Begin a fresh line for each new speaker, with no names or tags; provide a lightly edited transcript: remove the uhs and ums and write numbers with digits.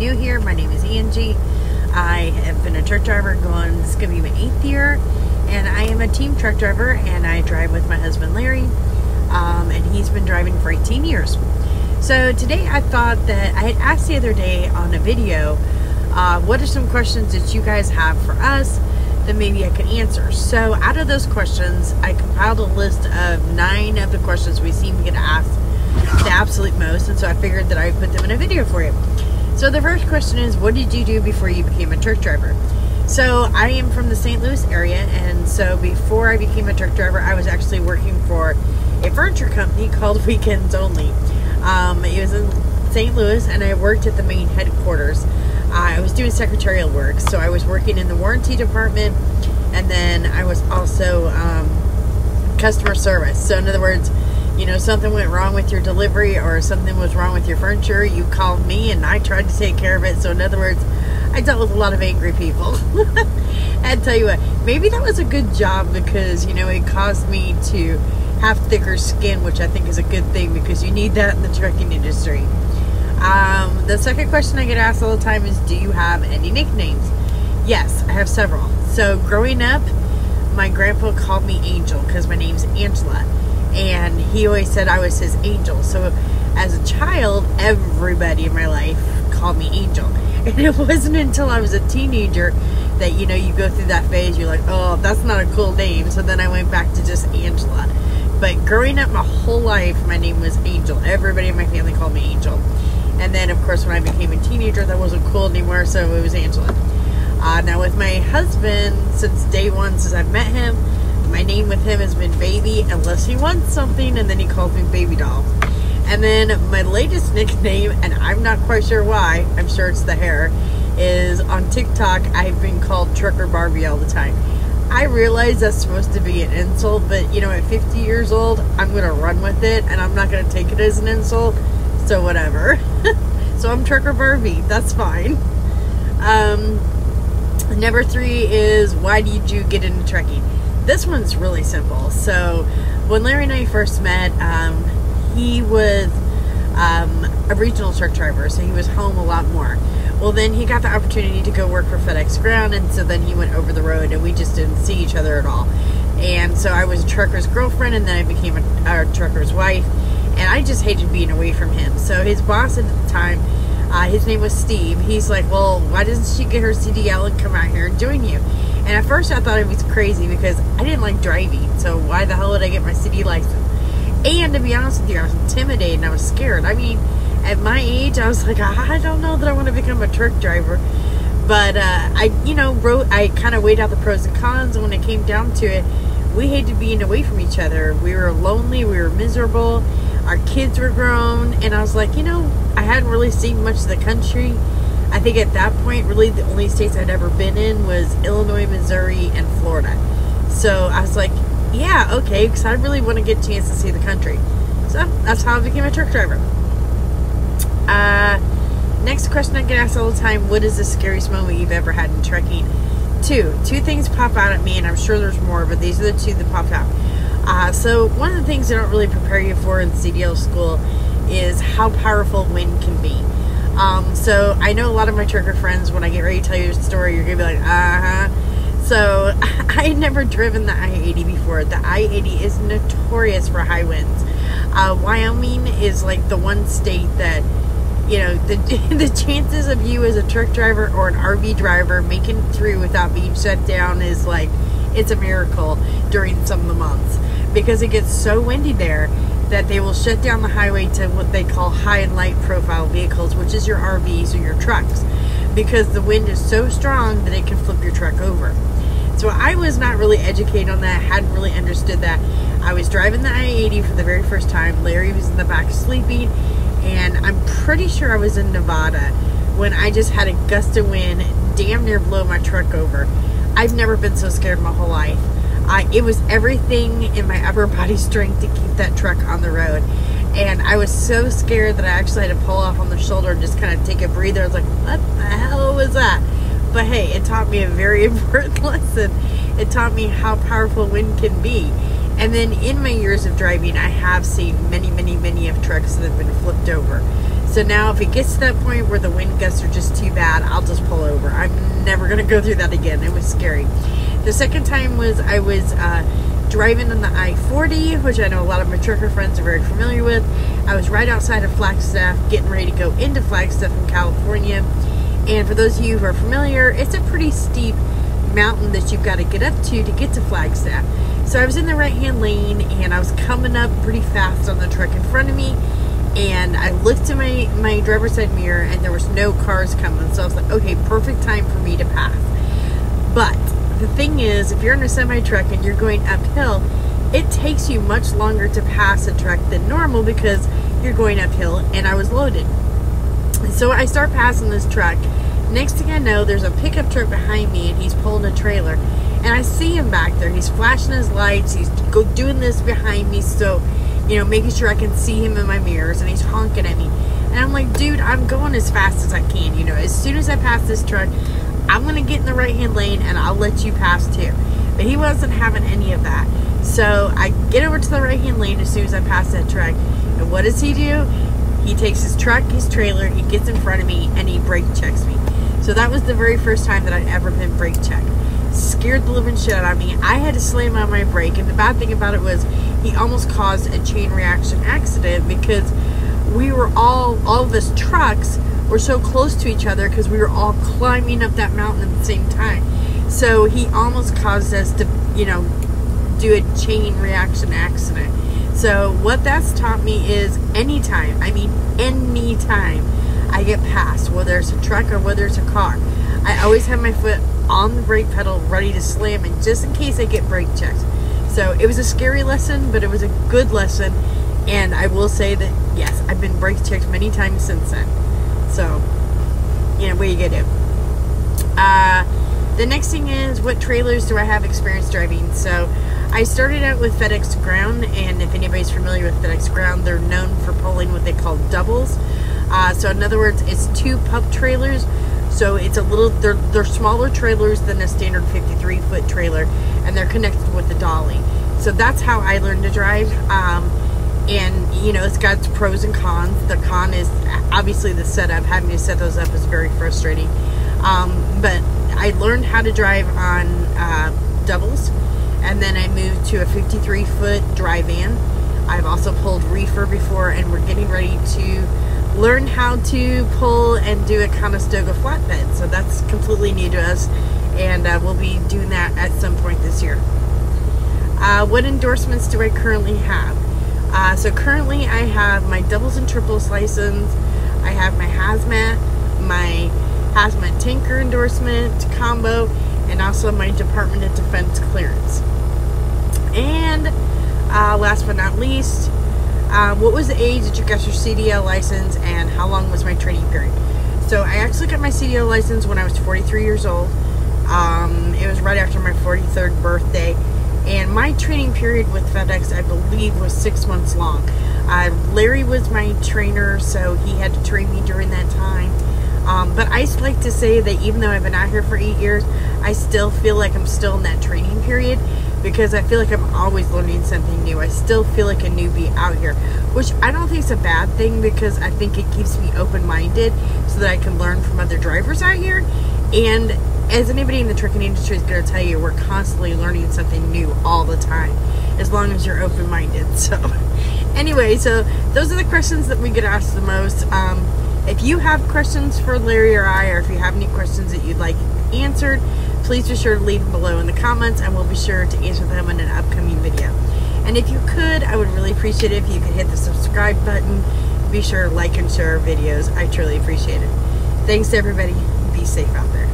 new here, my name is Angie. I have been a truck driver this is going to be my 8th year, and I am a team truck driver, and I drive with my husband Larry, and he's been driving for 18 years. So today I thought that I had asked the other day on a video, what are some questions that you guys have for us that maybe I could answer. So out of those questions, I compiled a list of 9 of the questions we seem to get asked the absolute most, and so I figured that I would put them in a video for you. So the first question is, what did you do before you became a truck driver? So I am from the St. Louis area, and so before I became a truck driver, I was actually working for a furniture company called Weekends Only. It was in St. Louis, and I worked at the main headquarters. I was doing secretarial work, so I was working in the warranty department, and then I was also customer service. So in other words, you know, something went wrong with your delivery or something was wrong with your furniture, you called me and I tried to take care of it. So in other words, I dealt with a lot of angry people. And tell you what, maybe that was a good job because, you know, it caused me to have thicker skin, which I think is a good thing because you need that in the trucking industry. The second question I get asked all the time is, do you have any nicknames? Yes, I have several. So growing up, my grandpa called me Angel because my name's Angela. And he always said I was his angel. So as a child, everybody in my life called me Angel. And it wasn't until I was a teenager that, you know, you go through that phase, you're like, oh, that's not a cool name. So then I went back to just Angela. But growing up my whole life, my name was Angel. Everybody in my family called me Angel. And then, of course, when I became a teenager, that wasn't cool anymore, so it was Angela. Now with my husband, since day one, since I've met him, my name with him has been Baby, unless he wants something, and then he calls me Baby Doll. And then my latest nickname, and I'm not quite sure why, I'm sure it's the hair, is on TikTok, I've been called Trucker Barbie all the time. I realize that's supposed to be an insult, but, you know, at 50 years old, I'm going to run with it, and I'm not going to take it as an insult, so whatever. So I'm Trucker Barbie, that's fine. Number 3 is, why did you get into trucking? This one's really simple. So when Larry and I first met, he was a regional truck driver, so he was home a lot more. Well, then he got the opportunity to go work for FedEx Ground, and so then he went over the road, and we just didn't see each other at all. And so I was a trucker's girlfriend, and then I became a trucker's wife, and I just hated being away from him. So his boss at the time, his name was Steve, he's like, well, why doesn't she get her CDL and come out here and join you? And at first I thought it was crazy because I didn't like driving, so why the hell would I get my city license? And to be honest with you, I was intimidated and I was scared. I mean, at my age, I was like, I don't know that I want to become a truck driver. But I kind of weighed out the pros and cons, and when it came down to it, we hated being away from each other. We were lonely, we were miserable, our kids were grown, and I was like, you know, I hadn't really seen much of the country. I think at that point, really the only states I'd ever been in was Illinois, Missouri, and Florida. So I was like, yeah, okay, because I really want to get a chance to see the country. So that's how I became a truck driver. Next question I get asked all the time, what is the scariest moment you've ever had in trucking? Two things pop out at me, and I'm sure there's more, but these are the 2 that popped out. So one of the things they don't really prepare you for in CDL school is how powerful wind can be. So I know a lot of my trucker friends, when I get ready to tell you the story, you're going to be like, uh-huh. So I had never driven the I-80 before. The I-80 is notorious for high winds. Wyoming is like the one state that, you know, the chances of you as a truck driver or an RV driver making it through without being shut down is like, it's a miracle during some of the months. Because it gets so windy there that they will shut down the highway to what they call high and light profile vehicles, which is your RVs or your trucks, because the wind is so strong that it can flip your truck over. So I was not really educated on that, hadn't really understood that. I was driving the I-80 for the very first time. Larry was in the back sleeping, and I'm pretty sure I was in Nevada when I just had a gust of wind damn near blow my truck over. I've never been so scared in my whole life. It was everything in my upper body strength to keep that truck on the road. And I was so scared that I actually had to pull off on the shoulder and just kind of take a breather. I was like, what the hell was that? But hey, it taught me a very important lesson. It taught me how powerful wind can be. And then in my years of driving, I have seen many of trucks that have been flipped over. So now if it gets to that point where the wind gusts are just too bad, I'll just pull over. I'm never going to go through that again. It was scary. The second time was I was driving on the I-40, which I know a lot of my trucker friends are very familiar with. I was right outside of Flagstaff, getting ready to go into Flagstaff in California. And for those of you who are familiar, it's a pretty steep mountain that you've got to get up to get to Flagstaff. So I was in the right-hand lane, and I was coming up pretty fast on the truck in front of me. And I looked in my driver's side mirror, and there was no cars coming. So I was like, okay, perfect time for me to pass. But the thing is, if you're in a semi-truck and you're going uphill, it takes you much longer to pass a truck than normal because you're going uphill, and I was loaded. So I start passing this truck. Next thing I know, there's a pickup truck behind me, and he's pulling a trailer. And I see him back there. He's flashing his lights. He's doing this behind me, so, you know, making sure I can see him in my mirrors, and he's honking at me. And I'm like, dude, I'm going as fast as I can. You know, as soon as I pass this truck, I'm going to get in the right-hand lane, and I'll let you pass too. But he wasn't having any of that. So I get over to the right-hand lane as soon as I pass that truck. And what does he do? He takes his truck, his trailer, he gets in front of me, and he brake checks me. So that was the very first time that I'd ever been brake checked. Scared the living shit out of me. I had to slam on my brake, and the bad thing about it was he almost caused a chain reaction accident because we were all of us trucks were so close to each other because we were all climbing up that mountain at the same time. So he almost caused us to, you know, do a chain reaction accident. So what that's taught me is anytime I get passed, whether it's a truck or whether it's a car, I always have my foot on the brake pedal ready to slam it just in case I get brake checked. So it was a scary lesson, but it was a good lesson. And I will say that, yes, I've been brake checked many times since then. So, you know, what are you gonna do? The next thing is, what trailers do I have experience driving? So I started out with FedEx Ground, and if anybody's familiar with FedEx Ground, they're known for pulling what they call doubles. So in other words, it's 2 pup trailers. So it's a little, they're smaller trailers than a standard 53-foot trailer, and they're connected with a dolly. So that's how I learned to drive. And, you know, it's got its pros and cons. The con is obviously the setup. Having to set those up is very frustrating. But I learned how to drive on doubles, and then I moved to a 53-foot dry van. I've also pulled reefer before, and we're getting ready to learn how to pull and do a Conestoga flatbed. So that's completely new to us, and we'll be doing that at some point this year. What endorsements do I currently have? So currently I have my doubles and triples license. I have my hazmat tanker endorsement combo, and also my Department of Defense clearance. And last but not least, what was the age that you got your CDL license, and how long was my training period? So I actually got my CDL license when I was 43 years old. It was right after my 43rd birthday. And my training period with FedEx, I believe, was 6 months long. Larry was my trainer, so he had to train me during that time. But I like to say that even though I've been out here for 8 years, I still feel like I'm still in that training period, because I feel like I'm always learning something new. I still feel like a newbie out here, which I don't think is a bad thing, because I think it keeps me open-minded so that I can learn from other drivers out here. And as anybody in the trucking industry is going to tell you, we're constantly learning something new all the time, as long as you're open-minded. So anyway, so those are the questions that we get asked the most. If you have questions for Larry or I, or if you have any questions that you'd like answered, please be sure to leave them below in the comments, and we'll be sure to answer them in an upcoming video. And if you could, I would really appreciate it if you could hit the subscribe button. Be sure to like and share our videos. I truly appreciate it. Thanks to everybody. Be safe out there.